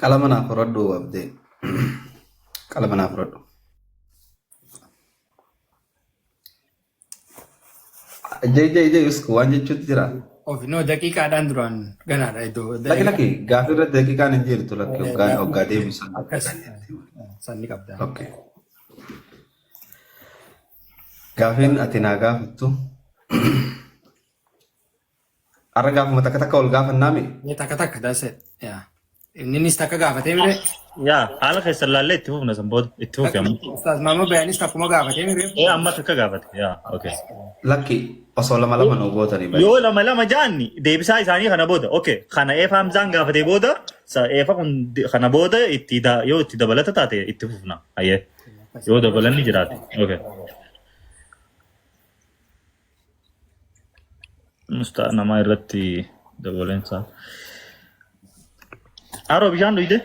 Kalau mana Frodo abde? Kalau mana Frodo? Jai usku wajib cuti jira. Of no daqiiqaadhaan duraan ganaadha iddoo Laki gaafi irratti daqiiqaan hin jirtu lakki hoggaa deebisan. akkas sanni qabda. Okay. Gaafin ati naa gaafattu. Arra gaafuma takka ol gaafannaa. Takka that's it. Yeah. Innis takka gaafatee mire. yaa haala keessan laallee itti fufna san booda itti fufiyamu. Ustaaz Maammoo Bayaanis takkuma gaafatee mire. Amma takka gaafate yaa okay. Lakki osoo lama nuu gootanii Yoo lama jaanni deebisaa isaanii kana booda okay kana eefa hamzaan gaafatee booda sa eefa kun kana booda yoo itti dabalata taate itti fufna ayyee yoo dabalanni jiraate okay. Mustaa namaa irratti dabalensa. Aroo bishaan dhuyde?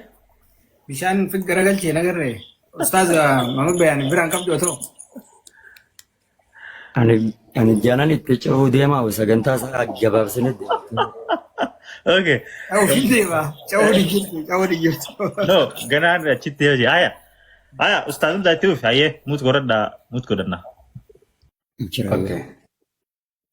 Bishaan fi garagalchee nagarree. Ustaaz Maammoo Bayaan biraan qabdu otoo. Ani janan itti ce'uu deemaa sagantaa isaa gabaabsine Okay. Ofii deemaa. Cawuu ni jirtu. No, ganaan achitti hojii. Aya, ustaazum taatti dhufe ayyee mut godhanna. Okay.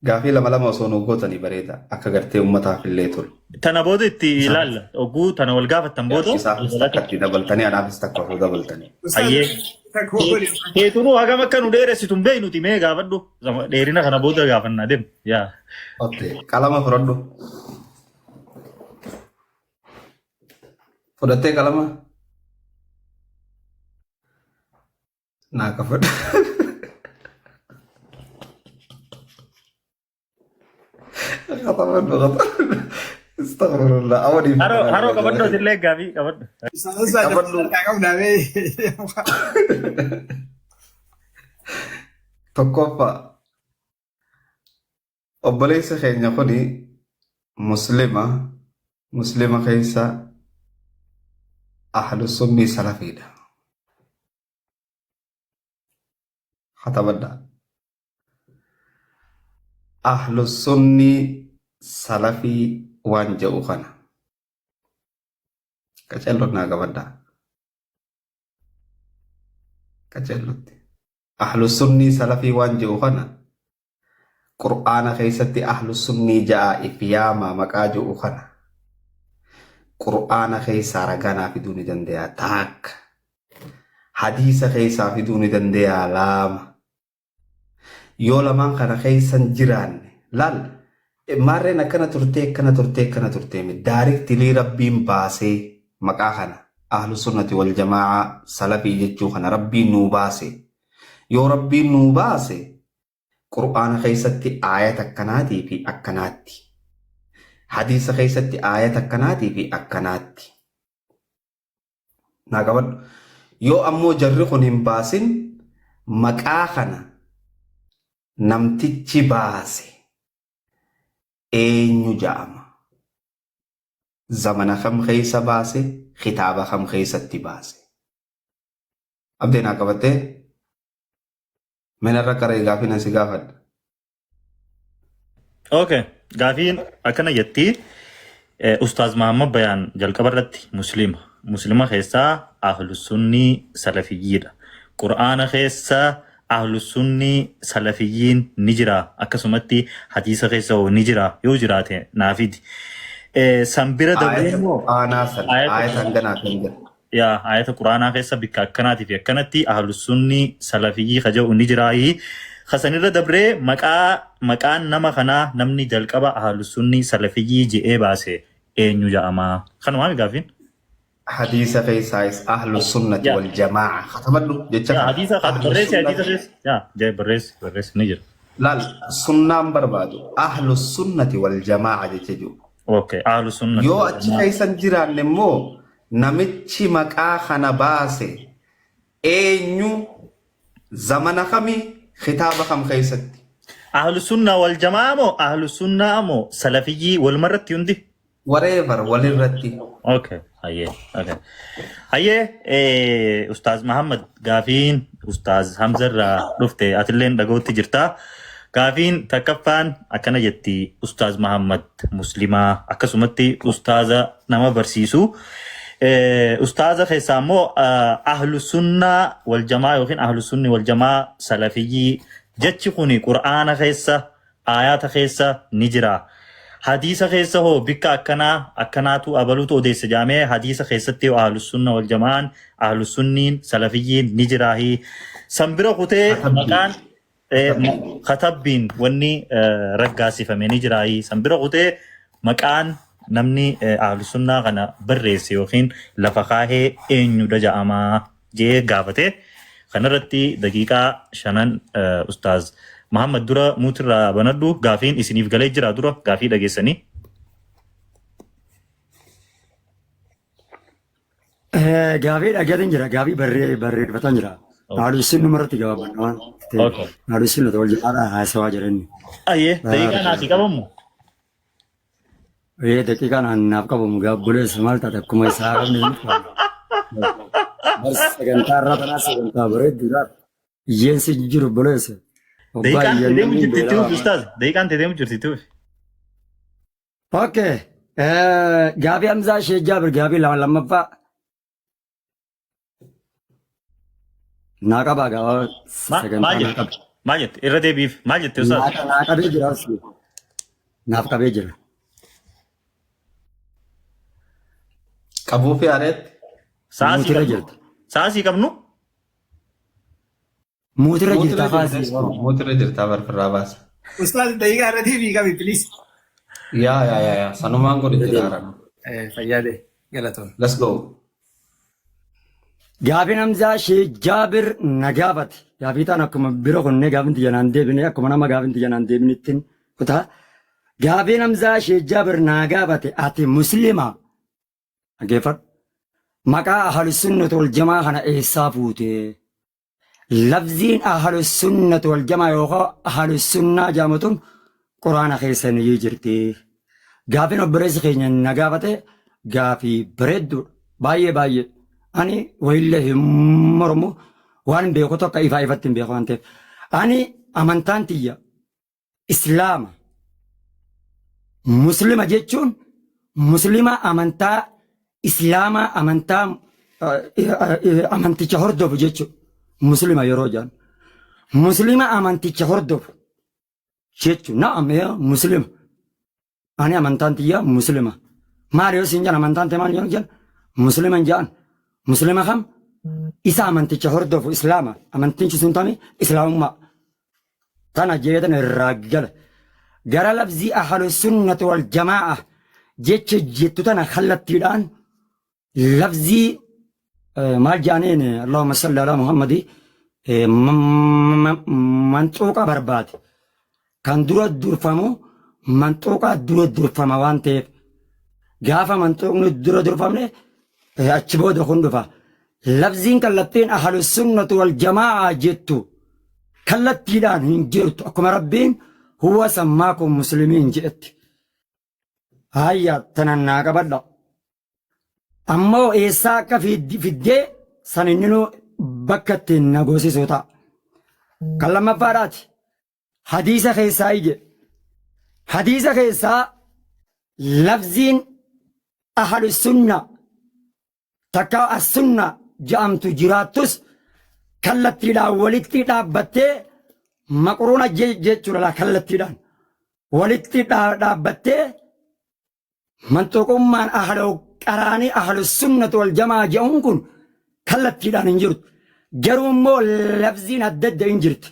Gaafii lama osoo nuu gootanii bareeda. Akka gartee uummataaf illee tolu. Tana booda itti ilaalla. Oguu tana wal gaafattan booda. Isaafis takka itti dabaltanii anaafis takka osoo dabaltanii. Ayyee. Keetunuu hagam akka nu dheeressitu hin beeknuti mee gaafadhu. Dheerina kana booda gaafannaa deemu. Yaa. Okay. Qalama fudhadhu. Fudhattee qalama? Naa ka fudhu. Astagfirullah. Haroo qabadhu illee gaafii qabadhu. Tokkoffaa obboleessa keenya kuni muslima keessa ahlu sunni salafiidha. Hatabadda ahlu sunni salafii waan jedhu kana qacelloon naa qabadda. Qacellotti ahlu sunni salafii waan jedhu kana qur'aana keessatti ahlu sunni ja'a ifyaamaa maqaa jedhu kana qur'aana keessaa ragaa fiduu ni danda'a takka hadiisa keessaa fiduu ni danda'a lama yoo lamaan kana keessan jiraanne laal maarreen akkana turtee daariktilii rabbiin baasee maqaa kana ahlu sunnati wal jamaa salafii jechuu kana rabbiin nuu baase yoo rabbiin nuu baase qur'aana keessatti aayat akkanaatii fi akkanaatti hadiisa keessatti aayat akkanaatii fi akkanaatti naa qabadhu. Yoo ammoo jarri kun hin baasin maqaa kana namtichi baase eenyu ja'ama? Zamana kam keessa baase? Kitaaba kam keessatti baase? Abdee naa qabattee? Menarra qaree gaafii si gaafadha. Okay. Gaafiin akkana jetti Ustaaz Maammoo Bayaan jalqaba irratti muslima keessaa ahlu sunni salafiyyiidha. Qur'aana keessaa ahlu sunni salafiyyiin ni jira. Akkasumatti hadiisa keessa ni jira yoo jiraate naafidi. San bira dabree ayata quraanaa keessa bikka akkanaatii fi akkanatti ahlu sunni salafiyyii kaja'u ni jiraayi. Kasanirra dabree maqaan nama kanaa namni jalqaba ahlu sunni salafiyyii je'ee baase eenyu ja'amaa? Kanumaan gaafiin? Hadiisa keessaayis ahlu sunnati wal jamaa. Katabadhu jecha. Hadiisa keessa. Barreessi ni jira. Laal sunnaan barbaadu ahlu sunnati wal jamaa jecha jiru. Okay, ahlu sunnati. Yoo achi keessan jiraanne immoo namichi maqaa kana baase eenyu zamana kamii kitaaba kam keessatti? Ahlu sunna wal jamaa moo ahlu sunna moo salafiyyii walumarratti hundi? Whatever walirratti. Okay. Hayyee Ustaaz Muhammad gaafiin Ustaaz Hamza irraa dhufte atilleen dhagootti jirta. Gaafiin takkaffaan akkana jetti Ustaaz Muhammad muslimaa akkasumatti ustaaza nama barsiisu أستاذ خيسامو أهل السنة والجماعة يوخين أهل السنة والجماعة سلفيي جتشي قرآن خيسة آيات خيسة نجرا حديث خيسة هو بكا أكناتو أبلوتو ديس جامع حديث خيسة تيو أهل السنة والجماعة أهل السنين سلفيين نجراهي سنبرا قطي مكان خطبين وني رقاسي فمي نجراهي سنبرا قطي مكان namni ahlu sunnaa kana barreesse yookiin lafa kaahee eenyudha ja'amaa jee gaafate kanarratti daqiiqaa 5 ustaaz Muhammad dura muutirraa banadhu gaafiin isiniif galee jira dura gaafii dhageessanii. Gaafii dhageetan jira gaafii barreeffatan jira. Ahlu sunnuma irratti gabaabannaan. Ahlu sunnata wal jedhaadhaa haasawaa jiranni. Ayyee daqiiqaa naasii qabamu. دقيقة أنا نابقى مقابلة سمالتا تكما يساعد من بس سكنتا راتنا سكنتا بريد دولار ينسي جيرو بلوس دقيقة تديمو جرتيتوف أستاذ دقيقة تديمو جرتيتوف أوكي جابي أمزا شيء جابر جابي لما با ناقا باقا ما جت إرادة بيف ما جت أستاذ ناقا بيجرا ناقا بيجرا Qabuu fi aareet. Saasii qabnu. Muutira jirta faasii. Muutira jirta barfirraa baasa. Ustaaz daqiiqaa irratti fi qabi please. Yaa sanumaan godhe jiraara. Fayyaade galatoon. Let's go. Gaafin Hamzaa Shee Jaabir nagaafate. Gaafii ta'an akkuma bira konnee gaafin xiyyanaan deebine akkuma nama gaafin xiyyanaan deebinittiin kutaa. Gaafin Hamzaa Shee Jaabir nagaafate ati muslimaa. Aggeeffadhu. Maqaa ahlu sunnati wal jamaa kana eessaa fuute? Lafziin ahlu sunnati wal jamaa yookaan ahlu sunnaa jaamatuun quraana keessa ni jirti. Gaafin obboleessi keenya na gaafate gaafii bareedduu baay'ee. Ani wayillee hin mormu waan hin beeku tokko ifaa ifatti hin beeku waan ta'eef. Ani amantaan tiyya Islaama. Muslima jechuun muslima amantaa Islaama amantaa amanticha hordofu jechuudha. Muslima yeroo jedhan. Muslima amanticha hordofu jechuudha. Na'am muslima. Ani amantaan tiyya muslima. Maal yoo siin jedhan amantaan tee maal jedhan muslima hin jedhan. Muslima kam isa amanticha hordofu Islaama. Amantichi sun tami Islaamummaa. Tana jeetan irraa gala. Gara labzii ahlu sunnati wal jamaa'a jecha jettu tana kallattiidhaan لفظي ما جانين اللهم صل على محمد منطوقة برباد كان دور فمو منطوقة دور فما وانتي غافا منطوقة دور فمني أتشبو دخون دفا لفظين كاللتين أهل السنة والجماعة جتو كاللتين هنجرت أكما ربين هو سماكم مسلمين جئت هيا تنانا قبضا أما إيساك في الدي سنينو بكت نغوسي سوتا كلمة فارات حديث خيسا يجي حديث خيسا لفظين أهل السنة تكا السنة جامت جراتوس كالتي لا ولدتي لا بتي مقرونة جيتشو لا كالتي لا ولدتي لا بتي من تقوم من أهلو قراني أهل السنة والجماعة جاءونكم كلت لان انجرت جروا مو لفظين الدد انجرت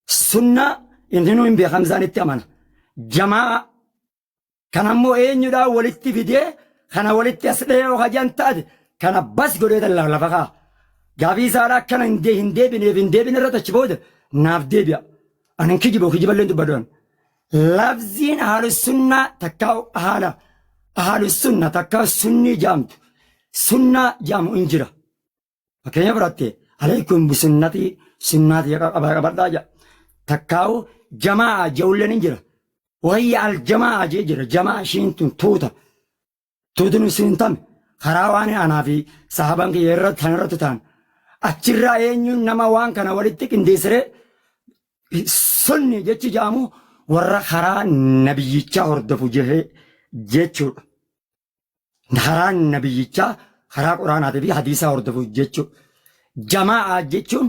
سنة انتنو ان بخمزان التأمن جماعة كان مو اين يدا ولدت فيدي كان ولدت أسلحة وخجان تاد كان بس قريد الله لفقا قابي سارا كان هندي بني رتا شبود ناف دي بيا أنا كجيبو لين تبادون لفظين أهل السنة تكاو أهل السنة تكا سني جامت سنة جام إنجرا أكيد براتي عليكم بسنتي سنتي أبغى برداجا تكاو جماعة جولة إنجرا وهي الجماعة جيجرا جماعة شينتون توتن سنتم خراواني أنا في صحابان كي يرد تان أشرا إنيون نما وان كنا ولدتك إنديسرة سني جتشي جامو ورا خرا نبي يجا هردفو جه جيتشو نهران نبيجا karaa quraanaatii fi hadiisaa hordofuuf jechuudha. Jamaa jechuun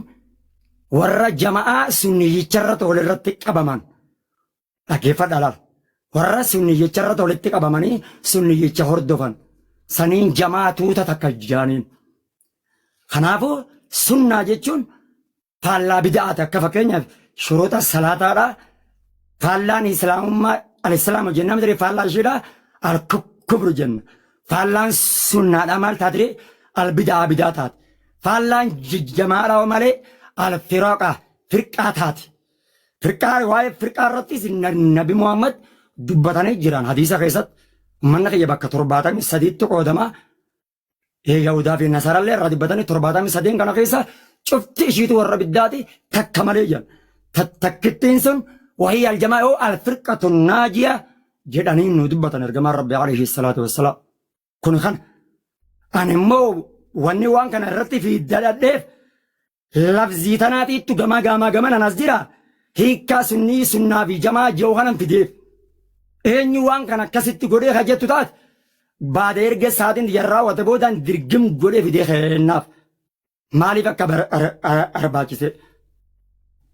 warra jamaa sunniyicharra walirratti qabaman dhaggeeffadha laal. Warra sunniyicharra walitti qabamanii sunniyicha hordofan saniin jamaa tuuta takka jaaniin. Kanaafuu sunnaa jechuun faallaa bid'aati akka fakkeenyaaf shuruuta salaataadhaa faallaan islaamummaa al-islaamu jennaan ture faallaa isheedhaa al-kubru jenna. Faallaan sunnaadhaa maal taatire al-bid'aa bid'aa taati. Faallaan jamaadhaa malee al-firaaqa firqaa taati. Firqaa waa'ee firqaa irrattis Nabi Muhammad dubbatanii jiran hadiisa keessatti manna kiyya bakka 73 qoodamaa Yahudaa fi Nasaraallee irraa dubbatanii 73 kana keessa cufti ishiitu warra biddaati takka malee jiran. Takkittiin sun wahii aljamaa yoo al-firqatu naajiya jedhanii nu dubbatan ergamaan Rabbi alayhi salaatu wassalaam. Kun kan ani immoo wanni waan kana irratti fi dadhadheef lafzii tanaatiittu gamaa as jira. Hiikkaa sunnii sunnaa fi jamaa jiru kanan fideef. Eenyu waan kana akkasitti godhee hajjettu taate baada erga saatiin yarraa wata boodaan dirgim godhee fidee kennaaf. Maaliif akka barbaachise?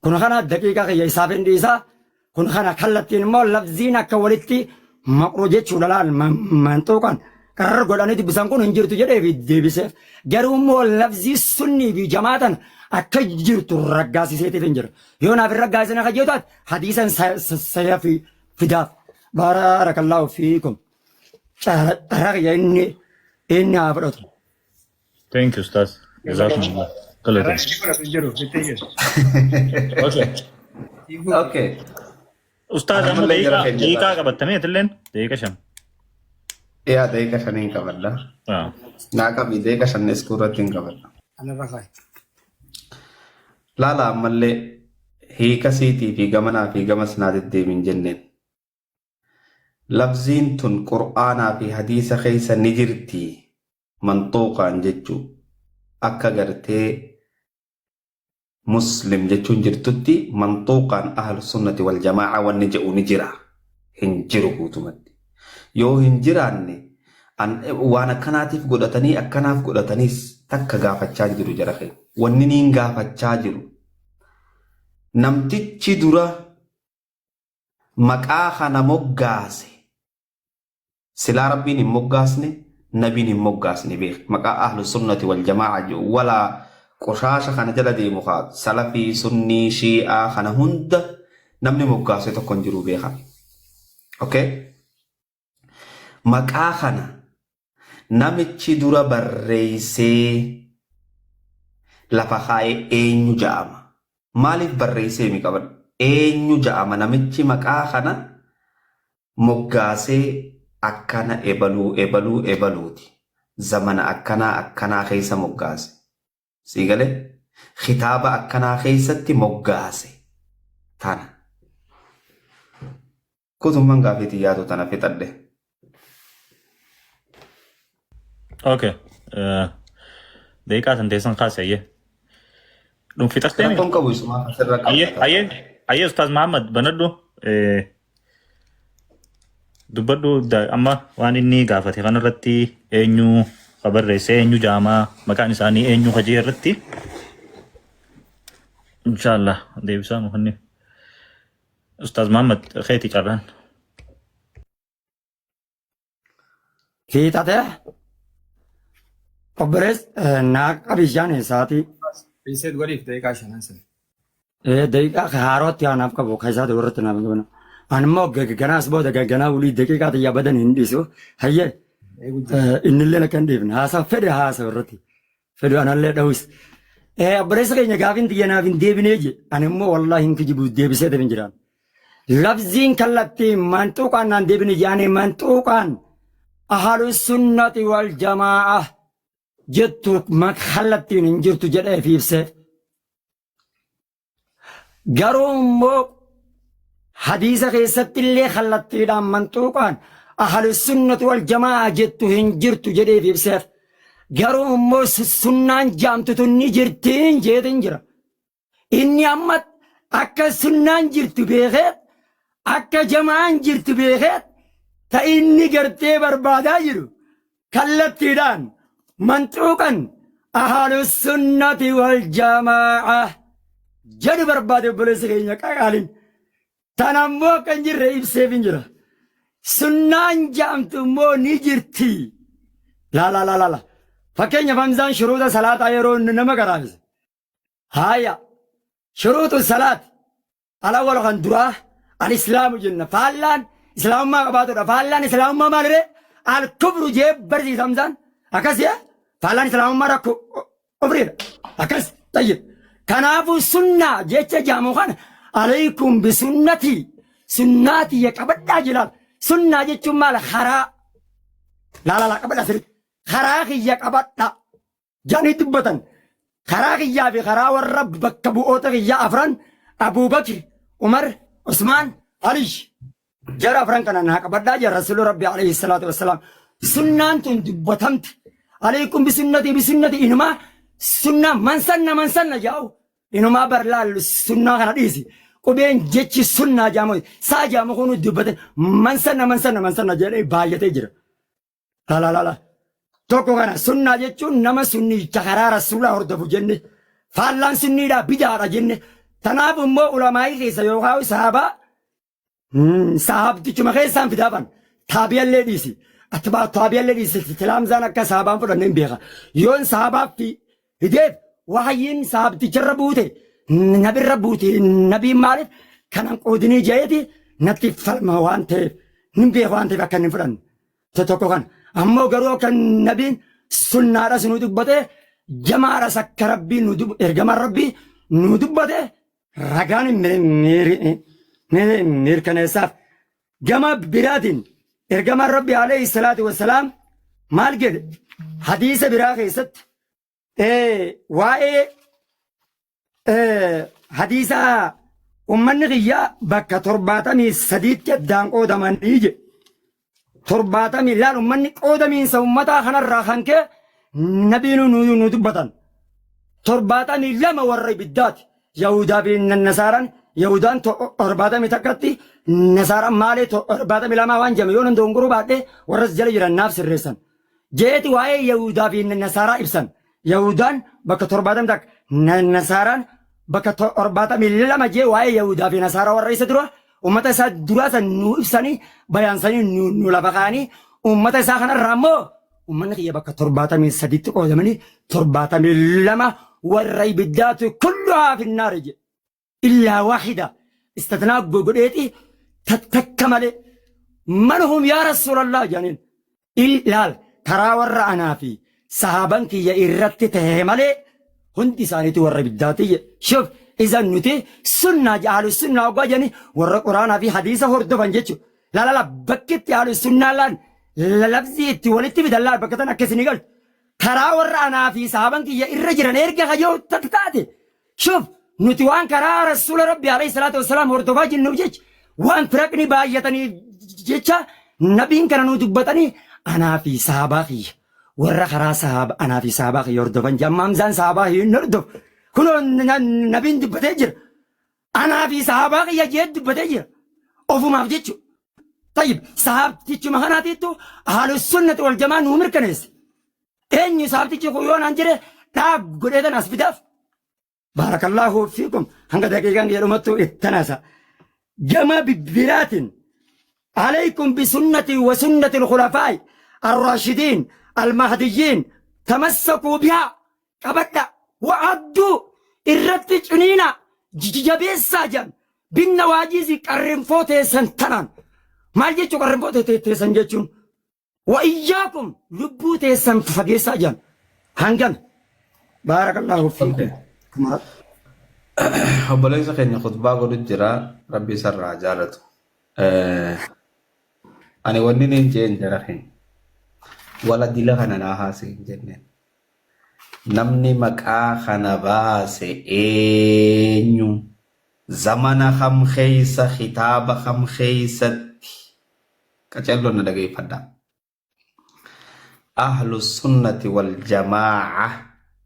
Kun kana daqiiqaa kiyya isaaf hin dhiisaa. Kun kana kallattiin immoo lafziin akka walitti maqroo jechuudha laal manxuuqan qarrar godhanii dubbisan kun hin jirtu jedhee fi deebiseef. Garuu immoo lafzii sunnii fi jamaatan akka jirtu raggaasiseetiif hin jira. Yoo naaf hin raggaasina kan jedhu hadiisan saya fidaaf. Barakallahu fiikum. Caraqya inni haa fudhatu. Thank you, Ustaz. Jazakumullah. Kalatan. Okay. Ustaz, amma daqiiqaa qabattamee illeen daqiiqa 5. Yaa daqiiqa 5 qabadda. Naa qabii daqiiqa 5 iskuurratti hin qabadda. Laala ammallee hiika siitii fi gamanaa fi gamas naa deddeebiin jenneen. Lafziin tun qur'aanaa fi hadiisa keessa ni jirti manxuuqaan jechuu akka gartee muslim jechuun jirtutti manxuuqaan ahlu sunnati wal jamaa'a wanni jedhu ni jira hin jiru guutumatti. Yoo hin jiraanne waan akkanaatiif godhatanii akkanaaf godhataniis takka gaafachaa jiru jara keenya. Wanni niin gaafachaa jiru namtichi dura maqaa kana moggaase silaa rabbiin hin moggaasne nabiin hin moggaasne beek maqaa ahlu sunnati wal jamaa'a jiru walaa qoshaasha kana jala deemu haa salafii sunnii shi'aa kana hunda namni moggaase tokko hin jiru beekan. Okay? Maqaa kana namichi dura barreessee lafa kaa'ee eenyu ja'ama. Maaliif barreessee mi qaban? Eenyu ja'ama namichi maqaa kana moggaasee akkana ebaluuti. Zamana akkanaa keessa moggaase. Siigale? Kitaaba akkanaa keessatti moggaase. Tana. Kutumman gaafeetii yaadu tana fixadhe. Okay. Daqiiqaa san teessan kaasee fixattee mi? Rakkoon qabu isumaa asirra qabata. Ayyee Ustaz Muhammad banadhu dubbadhu amma waan inni gaafate kanarratti eenyu barreesse eenyu jaamaa maqaan isaanii eenyu hajii irratti inshallah deebisaa muhanni Ustaz Muhammad kheeti carraan. Fiixate obbolees naaqa bishaan isaatii. Piiseet godhiif daqiiqaa 5 sin. Daqiiqaa haarootti aanaaf qabu keessatti warratti naaf qabna. Ani immoo ganaas booda ganaa ulii daqiiqaa xiyyaa badan hin dhiisu. Hayyee innillee akka hin dhiifne haasaa fedhe haasaa irratti fedhe anallee dhawus. Obboleessa keenya gaafin xiyya naaf hin deebinee je ani immoo wallaahi hin kijibu deebisee deebin jiraan. Labziin kallattii manxuuqaan naan deebine jaanii manxuuqaan ahlu sunnati wal jamaa'a jettu kallattiin hin jirtu jedhee fi ibseef. Garuu immoo hadiisa keessatti illee kallattiidhaan manxuuqaan ahlu sunnati wal jamaa'a jettu hin jirtu jedhee fi ibseef. Garuu immoo sunnaan jaamtutu ni jirtiin jeetin jira. Inni amma akka sunnaan jirtu beekeet akka jamaan jirtu beekeet ta inni gartee barbaadaa jiru kallattiidhaan منطوقا أهل السنة والجماعة جد برباد بلس غينا قالين تنمو كنجر رئيب سيفنجرا سنان جامت مو نجرتي لا لا لا لا لا فكين فمزان شروط صلاة يرون نما قرابز هايا شروط الصلاة الأول غندراه الإسلام جنة فالان إسلام ما قبادو فالان إسلام ما مالري الكبر جيب برزي سمزان أكاسيا فالان إسلام ما ركو أبريد أكاس طيب كنافو سنة جيتش جامو خان عليكم بسنتي سناتي يكبدا جلال سنة جيتش مال خراء لا لا لا قبدا سرد خراء يكبدا جاني دبتن خراء يا في خراء والرب بكبو أوتك يا أفران أبو بكر عمر عثمان علي جرى أفران كان نهكبدا جرى رسول ربي عليه الصلاة والسلام سنان تندبتمت عليكم بسنتي إنما سنة من سنة جاو إنما برلال سنة كان ديسي قبين جيتش سنة جامو سا جامو كونو دبتن من سنة جرى بايته جرى لا لا لا لا توكو كان سنة جيتشو نما سني جخرا رسول هردفو جنة فالان سني دا بجارة جنة تناب مو علماء خيسا يوغاو صحاب تيچو مخيسان فدابان تابع اللي ديسي أتباع تابع اللي ديسي تلام زانا كصحابان فرنين بيغا يون صحابا في هديف وحيين صحاب تجربوتي نبي ربوتي نبي مالت كانن قودني جايتي نتي فلما وانتي نبي وانتي فكان فرن تتوكو كان أمو غرو كان نبي سنة رس ندوب بده جماعة رس كربي ندوب إرجما ربي ندوب بده رجال مير كنيسة جماعة برادين إرجما ربي عليه الصلاة والسلام مالجد حديث براخي ست واي حديثا أمني غيا بكا ترباتمي سديد جدان قودمان إيجي ترباتمي لان أمني قودمين سومتا خنا الراخان كي نبينو ندبتن ترباتمي لما ورّي بالذات يهودا بين النصارى يهودان ترباتمي تكتي نصارى مالي ترباتمي لما وانجم يونن دونغرو بعد ورز جل جرى النفس الرسن جيت واي يهودا بين النصارى إبسن يهودان بكا ترباتم تك نصارى بكا ترباتمي لما جي واي يهودا بين نصارى والرئيس دروا أمتا سا دراسة نو إبساني بيان ساني نو لبقاني أمتا سا خنا رامو أمنا خيا بكا ترباتمي سديت قودمني ترباتمي لما والرئي بالذات كلها في النار جي إلا واحدة استثناء بقوليتي تتكمل من هم يا رسول الله جانين إلا ترى ورأنا في صحابان كي يرتي تهملي هندي سانيتي ورّي بالذاتي شوف إذا نتي سنة جعل السنة وقاجني ورّ قرآن في حديثة هرد فنجتشو لا لا لا بكت جعل السنة لان لفظي تولدتي بدلال بكتنا كسني قلت ترى ورّنا في صحابان كي يرجع نيرجع خيو تتاتي شوف نتوان كرا رسول ربي عليه الصلاة والسلام هرد فاجن نوجج وان تركني بايتني جتشا نبين كانوا دبتني أنا في صحابي ورّ خرا صحاب أنا في صحابي يردفن جمام زان صحابي نردف كنو نبين دبتجر أنا في صحابي يجد دبتجر أوفو ما فيتشو طيب صحاب تيجي مهنا تيتو أهل السنة والجماعة نمر كنيس إني صحاب تيجي خويون أنجري تاب قريدا ناس بداف بارك الله فيكم هنگا دقيقان يرمتو التناسى جمع ببرات عليكم بسنتي وسنة الخلفاء الراشدين المهديين تمسكوا بها كبدا وعدوا الرتج عنينا جبيس ساجن بالنواجز قرنفوت سنتنان مال جيتو قرنفوت سنجتون وإياكم لبوت سنفقي ساجن هنگن بارك الله فيكم obboleessa keenya khutbaa godhu jira rabbi sarraa jaalatu ani wanni nin jeen jara keenya wala dila kana naa haase hin jenneen namni maqaa kana baase eenyu zamana kam keeysa kitaaba kam keeysatti qacalloon na dhageeffadha ahlu sunnati wal jamaa'a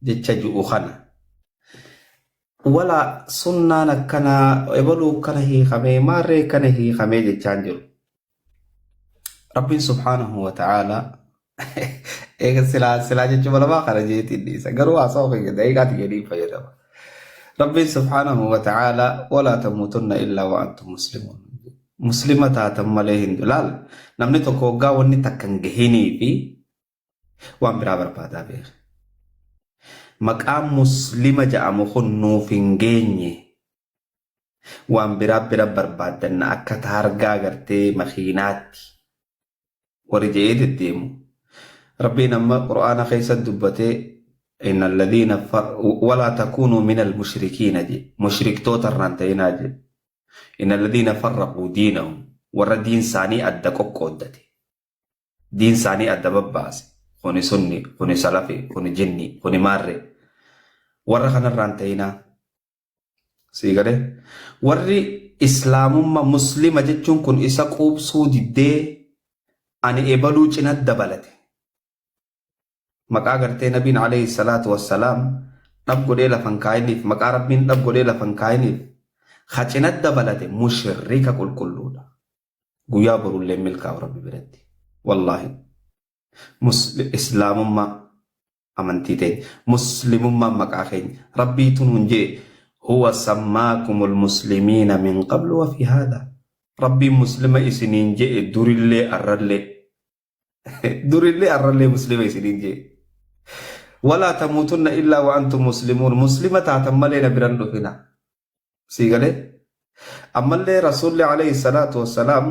jecha ju'u kana wala sunnaan akkana ebaluu kana hiikamee maarree kana hiikamee jechaan jiru rabbiin subhaanahu wa ta'aalaa Eega silaa jechuun lamaa kana jeetiin dhiisa. Garuu haasawaa keenya daqiiqaatti jedhiin fayyadama. Rabbiin subhaanahu wa ta'aalaa walaa tamuutunna illaa wa'antum muslimuun. Muslima taatan malee hin laal. Namni tokko waggaa wanni takka hin gahinii fi waan biraa barbaadaa beeka. Maqaan muslima jedhamu kun nuuf hin geenye waan biraa barbaadanna akka taargaa gartee makiinaatti warri jedhee deddeemu. Rabbiin amma Qur'aana keessatti dubbatee inna alladhiina walaa takuunuu minal mushrikiina jedhe mushriktoota irraan ta'inaa jedhe. Inna alladhiina farraquu diinahum warra diin isaanii adda qoqqooddate diin isaanii adda babbaase kuni sunni kuni salafi kuni jinni kuni maarre warra kanarraan ta'inaa siigale warri islaamummaa muslima jechuun kun isa quubsuu diddee ani ebaluu cinatti dabalate maqaa gartee nabiin alayhi salaatu wassalaam dhab godhee lafan kaayiniif maqaa rabbiin dhab godhee lafan kaayiniif hacinat dabalate mushrika qulqulluudha guyyaa borullee milkaa'u rabbi biratti wallaahi islaamummaa amantii ta'e muslimummaa maqaa keenya rabbiitu nuun jee huwa sammaakumul muslimiina min qablu wa fi haadha rabbiin muslima isiniin jee durillee arrallee muslima isiniin jee ولا تموتن إلا وأنتم مسلمون مسلمة تعتملين بران دفنا سيغلي أما اللي رسول الله عليه الصلاة والسلام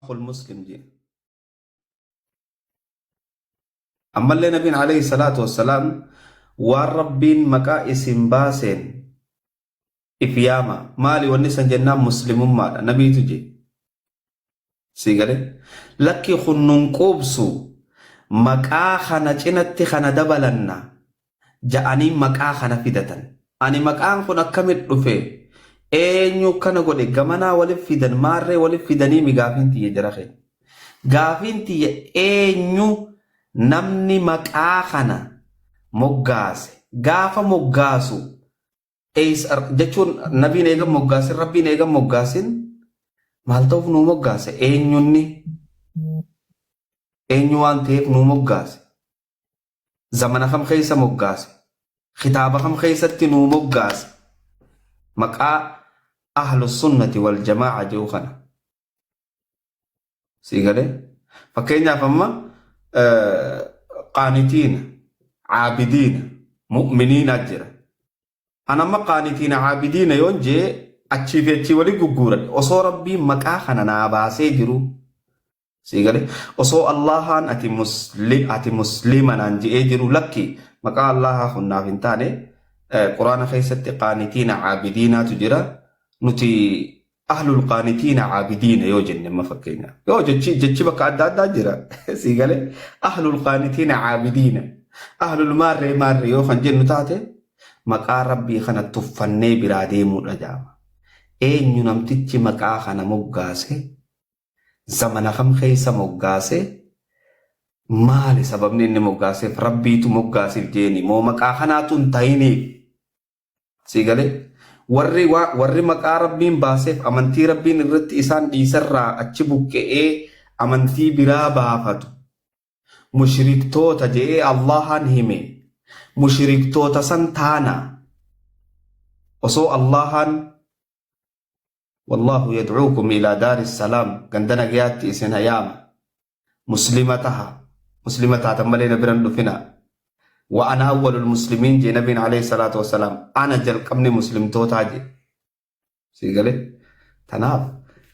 أخو المسلم جي أما اللي نبي عليه الصلاة والسلام والربين مكا اسم باسين إفياما مالي والنسان جنان مسلمون مالا نبي تجي سيغلي لكي خنون قوبسو maqaa kana cinatti kana dabalanna ja'anii maqaa kana fidatan ani maqaan kun akkamit dhufe eenyu kana godhe gamanaa walif fidan maarree walif fidanii mi gaafiin tiyye jira kee gaafiin tiyye eenyu namni maqaa kana moggaase gaafa moggaasu jechuun nabiin eegan moggaasin rabbiin eegan moggaasin maal ta'uuf nuu moggaase eenyunni eenyu waan ta'eef nuu moggaase zamana kam keessa moggaase kitaaba kam keessatti nuu moggaase maqaa ahlu sunnati wal jamaa'a jedhu kana siigale fakkeenyaaf amma qaanitiina caabidiina mu'miniina jira anamma qaanitiina caabidiina yoon jee achii fi achii wali gugguuran osoo rabbiin maqaa kana naa baasee jiru سيغلي وصو الله أتي مسلما ننجي اجرو لكي مقا الله خنا فنتاني قرآن خيست قانتين عابدين تجرى نتي أهل القانتين عابدين يوجن ما فكينا يوجد جتشي بك عداد جرى سيغلي أهل القانتين عابدين أهل المار يوخن جن تاتي مقا ربي خنا تفني برادي مرجام اين ينمتج مقا خنا مقاسي zamana kam keessa moggaase maali sababni inni moggaaseef rabbiitu moggaasiif jeeni moo maqaa kanaatu hin ta'iniif siigale warri maqaa rabbiin baaseef amantii rabbiin irratti isaan dhiisarraa achi buqqe'ee amantii biraa baafatu mushriktoota je'ee allahan hime mushriktoota san taana osoo allahan والله يدعوكم إلى دار السلام عندنا جيات إسنا يام مسلمتها تملين برندو فينا وأنا أول المسلمين جي نبي عليه الصلاة والسلام أنا جل كمني مسلم توتاجي سيقولي تناف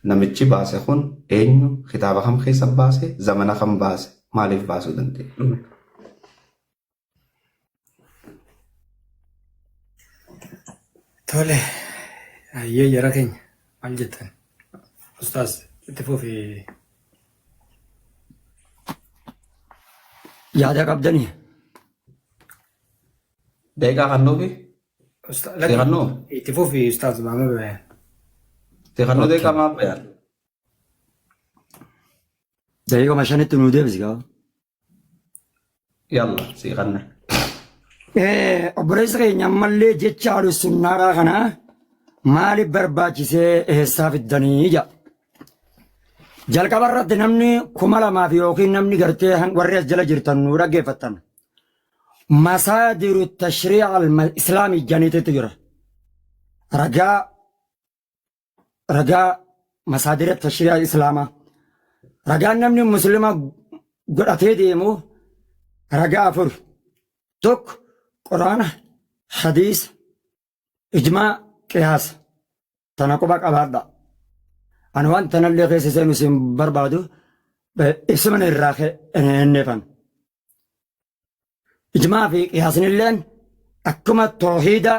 نمتشي باسي خون إنو خطابة خم خيسا باسي زمنا خم باسي مالف باسو دنتي تولي أيه جراكين جدا أستاذ اتفوفي yaada qabdanii deeqaa kannoofi deeqannoo اتفوفي أستاذ ما بيان deeqannoo deeqaa maa bayaan daqiiqama shanitti nuu deebisi qaba. yalla siiqanne obboleessa keenya ammallee jecha haadhu sunnaaraa kanaa maaliif barbaachisee eessaa fiddanii jedha. jalqaba irratti namni 2000 yookiin namni gartee warri as jala jirtan nu dhaggeeffattan masaadiru tashriic al-islaamii janiititti jira. Ragaa masaadira tashriic islaamaa. Ragaan namni muslima godhatee deemu ragaa 4 tokko quraana hadiis ijmaa qiyaas tana quba qabaadha. Ani waan tanallee keessa seenu isin barbaadu ibsuma irraa enneefan. Ijmaa fi qiyaasnilleen akkuma toohiida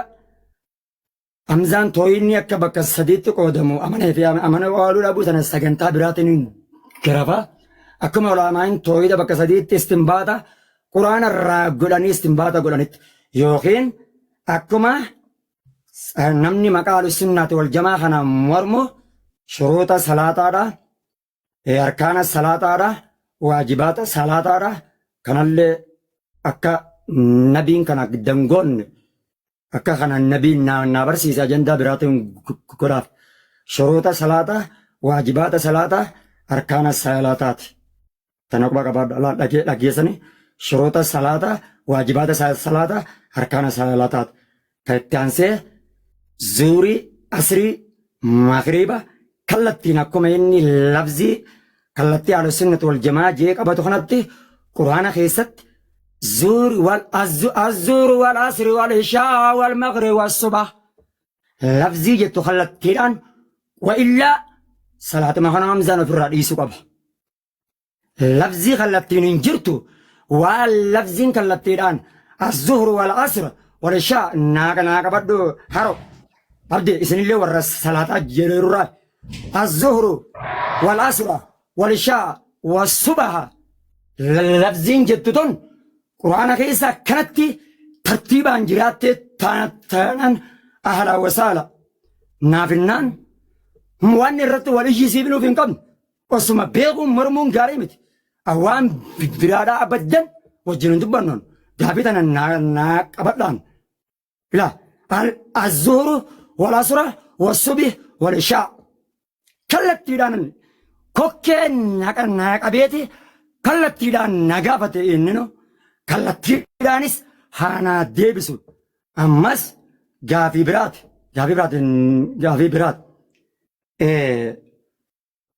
amzaan toohiidni akka bakka sadiitti qoodamu amanee fi amana waaluu dhabuu sana sagantaa biraatiin garafa akkuma ulaamaan toohiida bakka sadiitti istinbaata quraana irraa godhanii istinbaata godhanitti yookiin akkuma namni maqaa ahlussunnaati wal jamaa kana mormu shuruuta salaataadha arkaana salaataadha waajibaata salaataadha kanallee akka nabiin kana dangoonne akka kana nabiin na barsiisa ajandaa biraatiin godhaaf shuruuta salaataa waajibaata salaataa arkaana salaataati tana quba qabaadha dhageessanii shuruuta salaataa waajibaata salaataa arkaana salaataati kan itti aansee zuurii asrii magriiba kallattiin akkuma inni lafzii kallattii ahlussunnati wal jamaa jee qabatu kanatti quraana keessatti زور والزور والعصر والعشاء والمغرب والصبح لفظي جت خلت تيران وإلا صلاة ما خنا مزان في الرئيس قبل لفظي خلت تيران جرتو واللفظي خلت تيران الظهر والعصر والعشاء ناقا بدو هارو أبدي إسن اللي ورا صلاة جريرة الظهر والعصر والعشاء والصبح لفظي جتتون قرآن كيسا كانت ترتيبا جرات تانا أهلا وسهلا نافنان موان الرت وليجي سيبنو في قبل وسما بيغو مرمون قارمت أوان برادا أبدا وجنون دبنون دابتنا ناك أبدان لا الظهر والعصر والصبح والعشاء كلت تيران كوكين ناك أبيتي كلت تيران ناقافة إننو kallattiidhaanis haanaa deebisu ammas gaafii biraati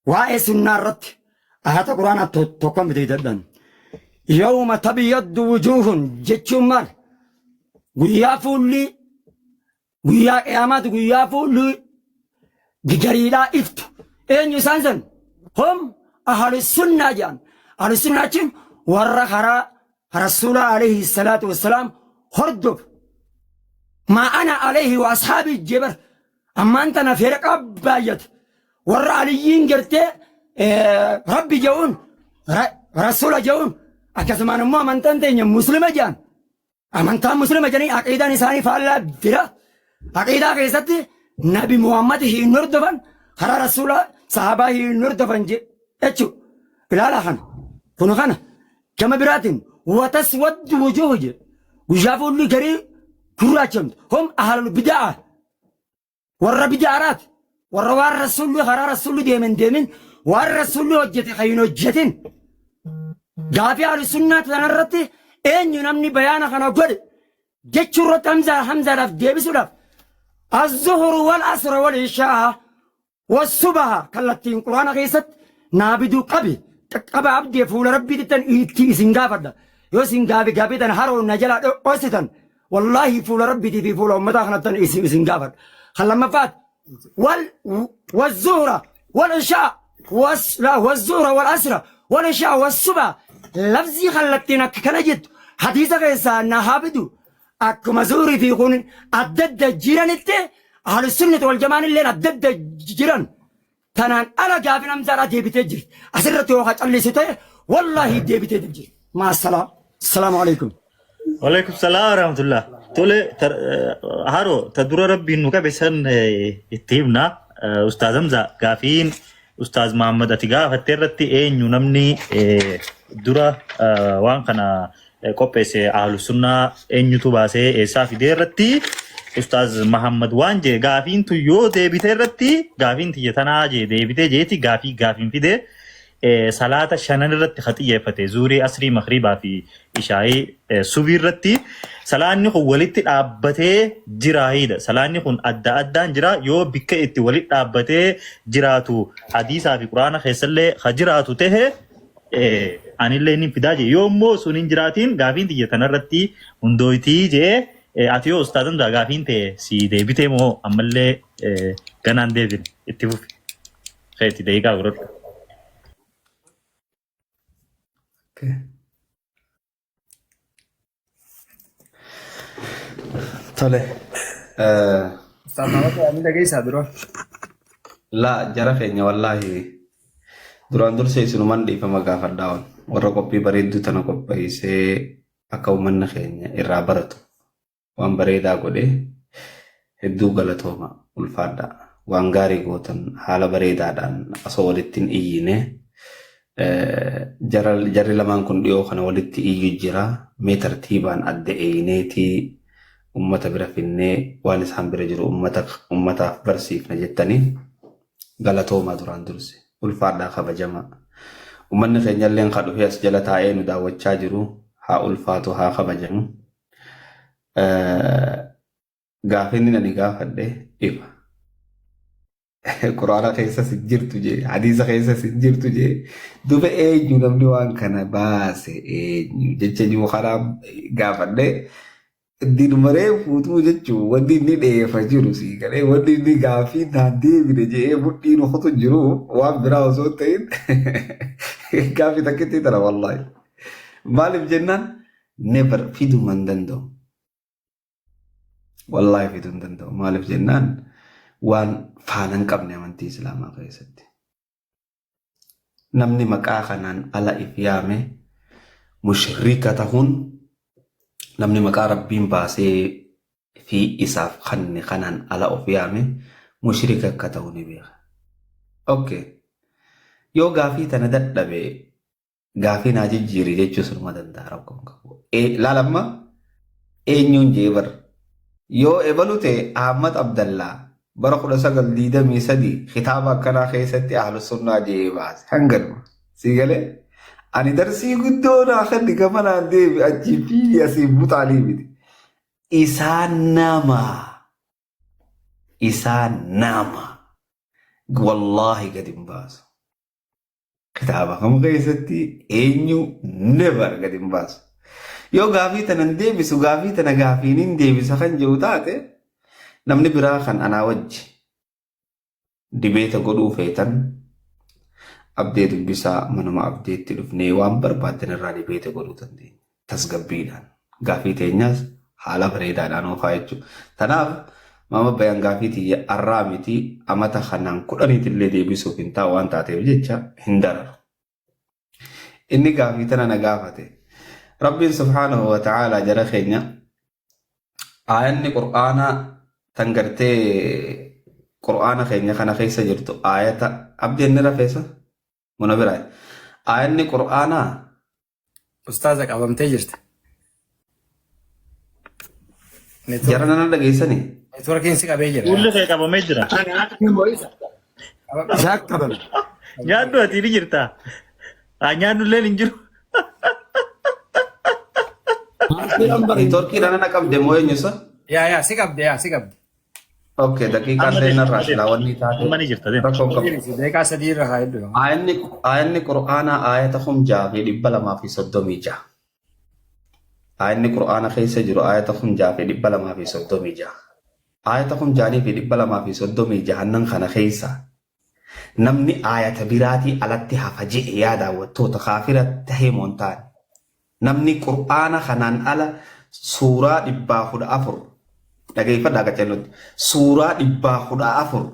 waa'ee sunnaa irratti ayata quraanaa tokkon bitee dadhan yawma tabyaddu wujuuhun jechuun maal guyyaa qiyaamaati guyyaa fuulli gigariidhaa iftu eenyu isaan san hom ahlussunnaa jedhan ahlussunnaachiin warra karaa رسول عليه الصلاة والسلام هردف ما أنا عليه وأصحابي الجبر أما أنت نفرق بايت ور عليين جرتي ربي جون رسول جون أكسمان ما من تنتين مسلم جان أما أنت مسلم جاني عقيدة نساني فعلا برا عقيدة كيستي نبي محمد هي نردفن خرا رسول صحابة هي نردفن جي أتشو لا لا خان كنو خان كما براتين وتسود وجوه وشافوا اللي قري كراتهم هم أهل البدعة والربدعات والروار الرسول غرار الرسول ديمن والرسول وجت خينو جتين قافي على السنة تنرتي إن ينمني بيانا خنا قد جت شرط همزة رف ديبس رف الظهر والعصر والعشاء والصبح كالتين قرآن غيست نابدو قبي تقبع عبدي فول ربي تتن إيتي سنغافر يو سنغافي غافي تن هارو نجلا أوستن والله فول ربي تي في فول أمتا خنطن إيسي سنغافر خلما فات والزهرة والعشاء والزهرة والعصر والعشاء والصبح لفظي خلتنا كنجد حديثة غيسا نهابدو أكو مزوري في خون أدد جيران أهل السنة والجماعة اللي أدد جيران تنان أنا قافي نمزارة ديبتي جير أسرتي وخات اللي ستاير والله ديبتي جير مع السلام عليكم وعليكم السلام ورحمة الله تولي هارو تدور ربي نوكا بسن اتهمنا أستاذ همزة قافين أستاذ محمد أتقاف هتيرتي اين ينمني دورا وان كان قبسي أهل السنة اين يتوباسي إيسا في ديرتي أستاذ محمد وانجي قافين تو يو ديبتي رتي قافين تيجتنا جي ديبتي جيتي قافين في دي salaata shanan irratti xiyyeeffate zuurii asrii makribaa fi ishaa'ii subii irratti salaanni kun walitti dhaabbatee jiraayidha. Salaanni kun adda addaan jira yoo bikka itti walitti dhaabbatee jiraatu hadiisaa fi quraana keessallee ha jiraatu tahe anillee inni fidaa jee yoo immoo sun hin jiraatiin gaafiin xiyya tanarratti hundooyitii jee ati yoo ustaazan gaafiin ta'e si deebitee moo ammallee ganaan deebin itti fufi keetti deeqaa godhadhu. Tole. Ustaz Muhammad Bayaan dhageessaa dura. Laa jara keenya wallaahi duraan dursee isinumaan dhiifama gaafadhaa warra qophii bareedduu tana qopheessee akka uummanni keenya irraa baratu waan bareedaa godhee hedduu galatooma ulfaadhaa waan gaarii gootan haala bareedaadhaan osoo walitti hin iyyine jarri lamaan kun dhiyoo kana walitti iyyu jira mee tartiibaan adda eeyneetii ummata bira finnee waan isaan bira jiru ummataaf barsiifna jettanii galatooma duraan durse ulfaadhaa kabajamaa ummanni keenyalleen kan dhufee as jala taa'ee nu daawwachaa jiru haa ulfaatu haa kabajamu. Gaafinni nani gaafadhe ifa quraana keessa si jirtu jee hadiisa keessa si jirtu jee duba eenyu namni waan kana baase eenyu jecha jiru karaa gaafadhe dinumaree fuutuu jechuun wanni inni dheefa jiru sii galee wanni inni gaafii naan deebine jee mudhiin okotu jiru waan biraa osoo ta'in gaafii takkitti tana wallaahi maaliif jennaan never fiduu man danda'u. Wallahi fiduu hin danda'u. Maaliif jennaan waan faana hin qabne amantii Islaamaa keessatti. Namni maqaa kanaan ala if yaame mushrika tahuun namni maqaa Rabbiin baasee fi isaaf kanne kanaan ala of yaame mushrika akka ta'u ni beeka. Okay. Yoo gaafii tana dadhabe gaafii naa jijjiiri jechuu sunuma danda'a rakkoon qabu. Laalamma eenyuun jeebar yoo ebalute Ahmad Abdallaa bara 1923 kitaaba akkanaa keessatti ahlu sunnaa jee baase hanganuma sii galee ani darsii guddoo naa kan gamanaan deebi achii fi asii butaalii miti isaan nama wallahi gadi hin baasu kitaaba kam keessatti eenyu never gadi hin baasu. Yoo gaafii tanan deebisu gaafii tana gaafiinin deebisa kan jiru taate namni biraa kan anaa wajji dibeeta godhuu feetan abdee dubbisaa manuma abdeetti dhufnee waan barbaadan irraa dibeeta godhuu dandeenya. Tasgabbiidhaan gaafii teenyaas haala bareedaadhaan oofaa jechuudha. Tanaaf Muhammad Bayaan gaafii tiyya arraa miti amata kanaan 10 deebisuuf hin taa'u waan taateef jecha hin dararu. Inni gaafii tana na gaafate. Rabbiin subhaanahu wa ta'ala jara keenya aayanni qur'aanaa tan gartee qur'aana keenya kana keessa jirtu aayata abdeen ni rafeessa muna biraa aayanni qur'aanaa Ustaaza qabamtee jirti. jara nana dhageessanii Neetworkiin si qabee jira. Fuulli kee qabamee jira. Isaa qabame. Nyaannu ati ni jirta. Nyaannu illee hin jiru. Neetworkii nana qabde moo eenyusa? Yaa si qabde yaa si qabde. Okay, daqiiqaan seenarraa silaawwanni taate Amma ni jirta deema. rakkoon qabu. Deeqaa sadii irra haa hedduu. Aayanni qur'aanaa aayata 6,236. Aayanni qur'aana keessa jiru aayata 6,236. Aayata 6,236 nan kana keessa namni aayata biraatii alatti hafa jedhe yaa daawwattoota kaafira tahee moontaan namni qur'aana kanaan ala suuraa 414 dhageeffadhaa qacellotti suuraa 414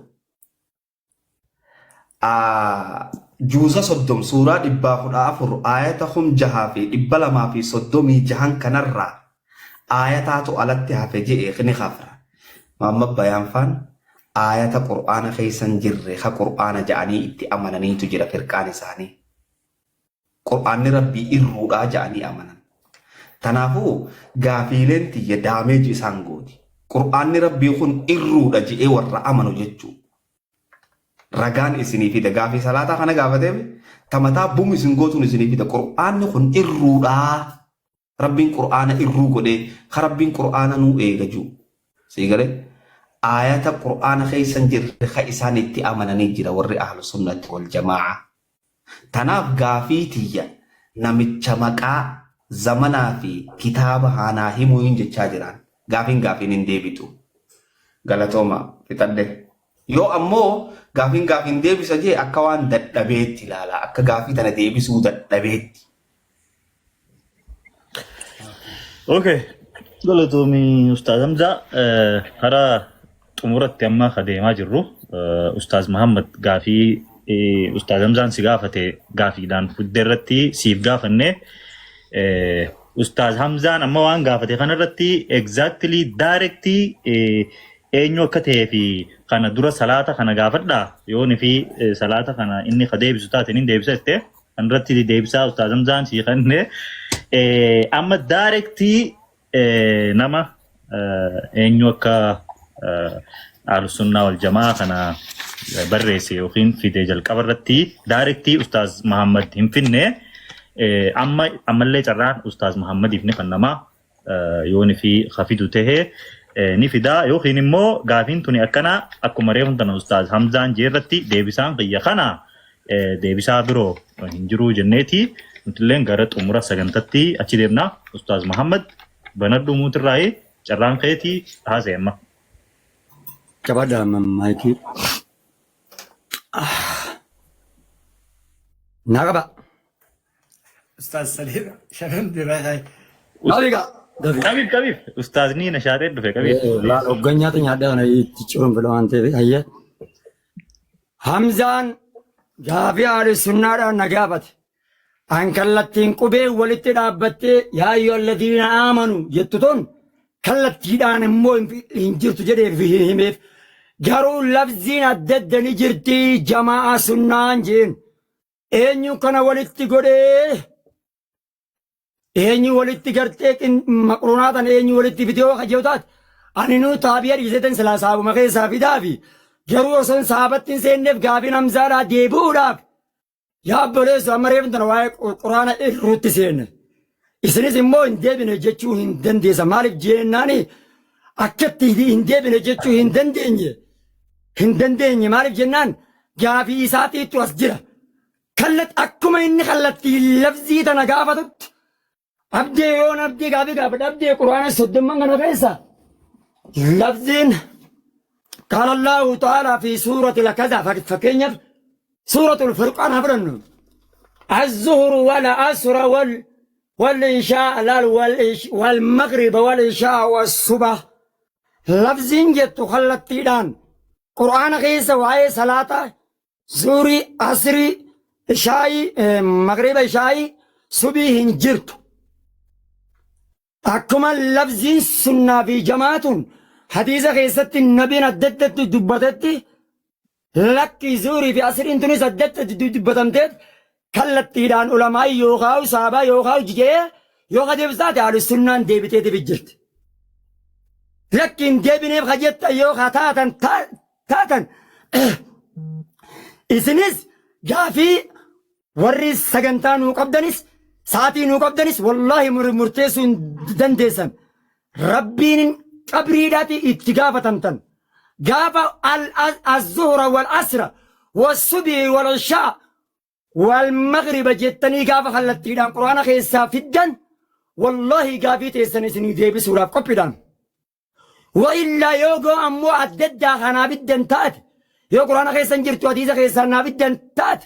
juuza 30 suuraa 414 aayata 6,236 kanarraa aayataatu alatti hafe jedhe ni kaafira. Muhammad Bayaan faan aayata qur'aana keessan jirre ka qur'aana ja'anii itti amananiitu jira firqaan isaanii. Qur'aanni rabbii irruudhaa ja'anii amanan. Tanaafuu gaafiileen tiyya daameeji isaan gooti. Qur'aanni rabbii kun irruudha je'ee warra amanu jechuudha. ragaan isinii fida gaafii salaataa kana gaafateef tamataa bumu isin gootuun isinii fida qur'aanni kun irruudhaa rabbiin qur'aana irruu godhee ka rabbiin qur'aana nuu eega jiru siigale ayata qur'aana keessan jirre ka isaan itti amananii jira warri ahlu sunnati wal jamaa tanaaf gaafii tiyya namicha maqaa zamanaa fi kitaaba haanaa himuu hin jechaa jiran gaafiin hin deebitu galatooma fixadhe yoo ammoo gaafiin deebisa jee akka waan dadhabeetti ilaala akka gaafii tana deebisuu dadhabeetti. Okay, galatoomi Ustaaz Hamza hara xumuratti amma adeemaa jirru Ustaaz Muhammad gaafii Ustaaz Hamzaan si gaafate gaafiidhaan fudde irratti siif gaafanne Ustaaz Hamzaan amma waan gaafate kanarratti exactly directly eenyu akka ta'ee fi kana dura salaata kana gaafadha yooni fi salaata kana inni ka deebisu taateen hin deebisa jettee kanarratti deebisaa Ustaaz Hamzaan si kenne amma directly nama eenyu akka Ahlussunnah wal Jamaa kana barreesse yookiin fide jalqaba irratti directly Ustaaz Muhammad hin finne ammallee carraan Ustaaz Muhammadiif ni fannama yooni fi hafidu tahee ni fida yookiin immoo gaafiin tuni akkana akkuma reefun tana Ustaaz Hamzaan jeerratti deebisaan qiyya kana deebisaa biroo hin jiru jenneeti nutilleen gara xumura sagantatti achi deemna Ustaaz Muhammad banadhu muutirraayi carraan keetii haaseemma. Cabada maiki. Nagaba. Ustaz Salim Shabam Dirai. Nabiga. Kabif. Ustaaz ni nashaatee dhufe kabif. La ogganyaatu nyaadhaa na itti ciruun fedha waan ta'eef hayya. Hamzaan gaafii Ahlussunnaadhaan na gaafate. An kallattiin qubee walitti dhaabbattee yaa ayyuhalladiina aamanu jettu ton kallattiidhaan immoo hin jirtu jedheef himeef. Garuu lafziin adda adda ni jirti jamaa sunnaan jeen. Eenyu kana walitti godhee eenyu walitti gartee maqruunaatan eenyu walitti fidee kajeetaat ani nuu taabiyaa dhiisetan silaa saabuma keessaa fidaa fi garuu osoo saabatti hin seenneef gaafiin Hamzaadhaa deebi'uudhaaf yaa obboleessu amma reefin tana waa'ee quraana irruutti seenne. Isinis immoo hin deebine jechuu hin dandeessa maaliif jennaani akkatti hin deebine jechuu hin dandeenye maaliif jennaan gaafii isaatiitu as jira. Akkuma inni kallattii lafzii tana gaafatutti abdee yoon abdii gaafii gaafadha abdee quraana soddomman kana keessa lafziin qaala Allahu ta'aalaa fi suurati lakaza fakkeenyaaf suuratul furqaan haa fudhannu az-zuhru wal asra والعشاء والمغرب والعشاء والصبح لفظين جت خلتيدان قرآن غيث وعي صلاة زوري عصري عشاء مغرب عشاء صبح هنجرت أكمل لفظين سنة في جماعة حديث غيثة النبي نددت دبتت لك زوري في عصر انتنس نددت دبتمتت kallattiidhaan ulamaa yookaan saabaa yookaan jigee yookaan deebisaate Ahlussunnaan deebitee jirti. Lakkiin deebineef hajjetta yookaan taatan isinis gaafii warri sagantaa nuu qabdanis saatii nuu qabdanis wallaahi murteessuu hin dandeessan. Rabbiin qabriidhaati itti gaafatamtan. Gaafa az-zuhra wal asra was-subhi wal ishaa والمغرب جتني قاف خلتيدان قرآن خيسا فدان والله قافي تيسن سني ديبي سورة قبدان وإلا يوغو أمو عدد خانا بدن تات يو قرآن خيسا جرتو حديث خيسا بدن تات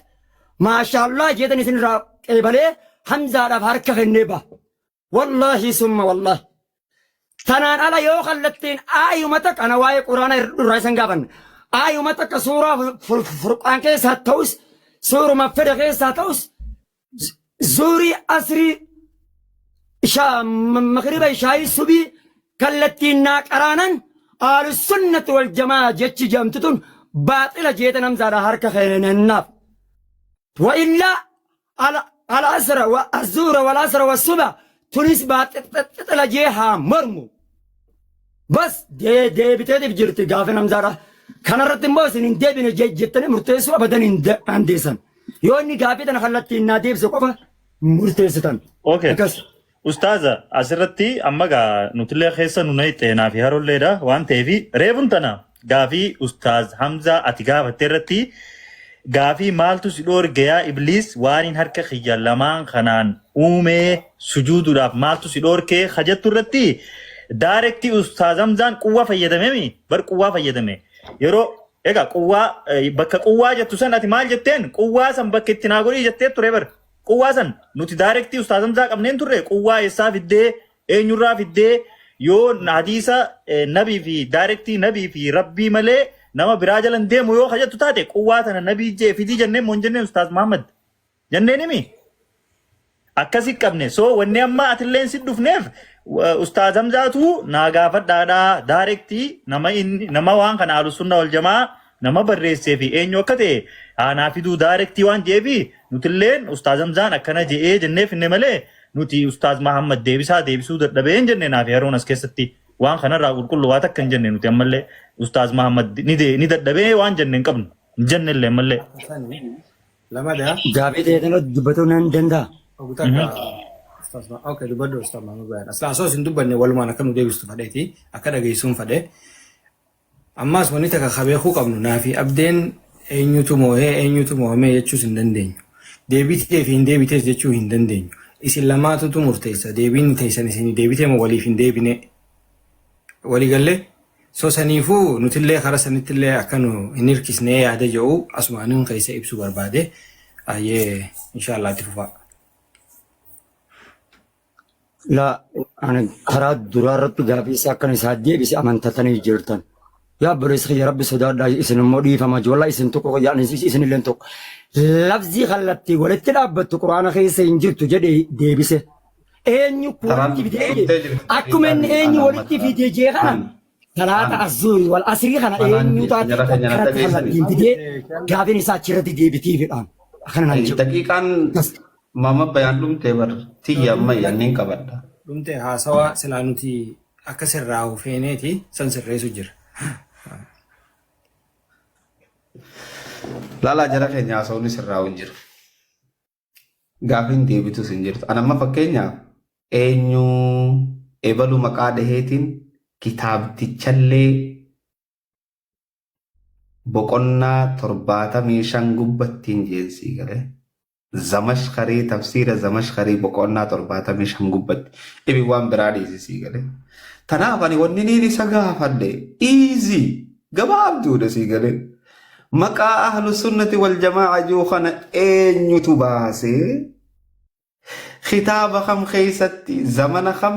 ما شاء الله جتني سن را قبلي حمزة رفارك خنبا والله ثم والله تنان على يو خلتين آيو متك أنا واي قرآن رأيسان قابن آيو متك سورة فرقان كيسا توس سورة مفرد غير ساتوس زوري أسري مغرب شاي سبي كالتي ناك أرانن آل السنة والجماعة جتش جامتتون باطلة جيتا نمزارة هاركا خيرين الناب وإلا على أسرة والزورة والأسرة والصبح تونس باطلة جيها مرمو بس دي بتادي بجرتي قافي نمزارة كان رتم باس إن ديبنا جتنا مرتسوا أبدا إن عنديسن يوني قابي أنا خلت الناديب سقفة مرتسة اوكي استاذ asirratti amma gaa nutillee keessa nu nayite naa fi harolleedha waan ta'eef reefun tana gaafii ustaaz Hamzaa ati gaafatte irratti gaafii maaltu si dhoorge yaa ibliis waan harka kiyya lamaan kanaan uumee sujuuduudhaaf maaltu si dhoorke hajattu irratti daarektii ustaaz Hamzaan quwwaa fayyadamemi bar quwwaa fayyadame yeroo egaa quwwaa bakka quwwaa jettu san ati maal jetteen quwwaa san bakka itti naa godhii jettee ture bar quwwaa san nuti daarektii ustaaz Hamzaa qabneen turre quwwaa eessaa fiddee eenyurraa fiddee yoo hadiisa nabii fi daarektii nabii fi rabbii malee nama biraa jalan deemu yoo hajattu taate quwwaa tana nabii jee fidii jenneen moon jenneen ustaaz Muhammad jenneen himi akkasi qabne so wanni amma atilleen si dhufneef ustaaz Hamzaatu naa gaafadhaadhaa daarektii nama waan kana Ahlus Sunnah wal Jamaa nama barreessee fi eenyu akka ta'e aanaa fiduu daarektii waan jeefi nutilleen ustaaz Hamzaan akkana je'ee jenneef inni malee nuti ustaaz Muhammad deebisuu dadhabeen jenne naa fi yeroon as keessatti waan kanarraa qulqulluu waan takka hin jenne nuti ammallee ustaaz Muhammad ni dadhabee waan jenne hin qabnu hin jennellee ammallee. Lamada. Gaafii ta'ee dubbatuu nan danda'a. Okay, dubbadhu ustaaz Muhammad Bayaan. Aslaan osoo isin dubbanne walumaan akka nu deebistu fadheeti akka dhageessuun fadhe. Ammaas wanni takka kabeekuu qabnu naafi abdeen eenyutu moo'ee jechuus hin dandeenyu. Deebitee fi hin deebitees jechuu hin dandeenyu. Isin lamaatutu murteessa. Deebiin teessan isin deebitee moo waliif hin deebine waliigallee soo saniifuu nutillee karaa sanittillee akka nu hin hirkisnee yaada jedhu asumaaniin keessa ibsuu barbaade ayyee inshaallah itti fufaa. La ani karaa duraa irratti gaafii isaa akkan isaa deebise amantatanii jirtan. Yaa obboleessa ya Rabbi sodaadhaa isin immoo dhiifama wallaa isin tokko yaa'an isin illee tokko. Lafzii kallattii walitti dhaabbattu quraana keessa hin jirtu jedhee deebise. Eenyu walitti fidee akkuma inni eenyu walitti fidee jee kana salaata azzuuri wal asrii kana eenyu taate karatti kallattiin fidee gaafiin isaa achirratti deebitiifidhaan. Akkana nan jedhu. Daqiiqaan Mama Bayaan dhumtee bar tiyya amma yanneen qabadha. Dhumtee haasawaa silaa nuti akka sirraa hufeeneeti san sirreessu jira. Laalaa jara keenya haasawni sirraa hin jiru. Gaafiin deebitus hin jirtu. Anamma fakkeenyaaf eenyu ebalu maqaa dhaheetiin kitaabtichallee boqonnaa 75 gubbattiin jeensii galee. Zamashkarii tafsiira Zamashkarii boqonnaa 75 gubbatti ibi waan biraa dhiisisii galee. Tanaaf ani wanni niin isa gaafadhe easy gabaabduudha sii galee. Maqaa Ahlus Sunnati wal Jamaa jiru kana eenyutu baasee kitaaba kam keessatti zamana kam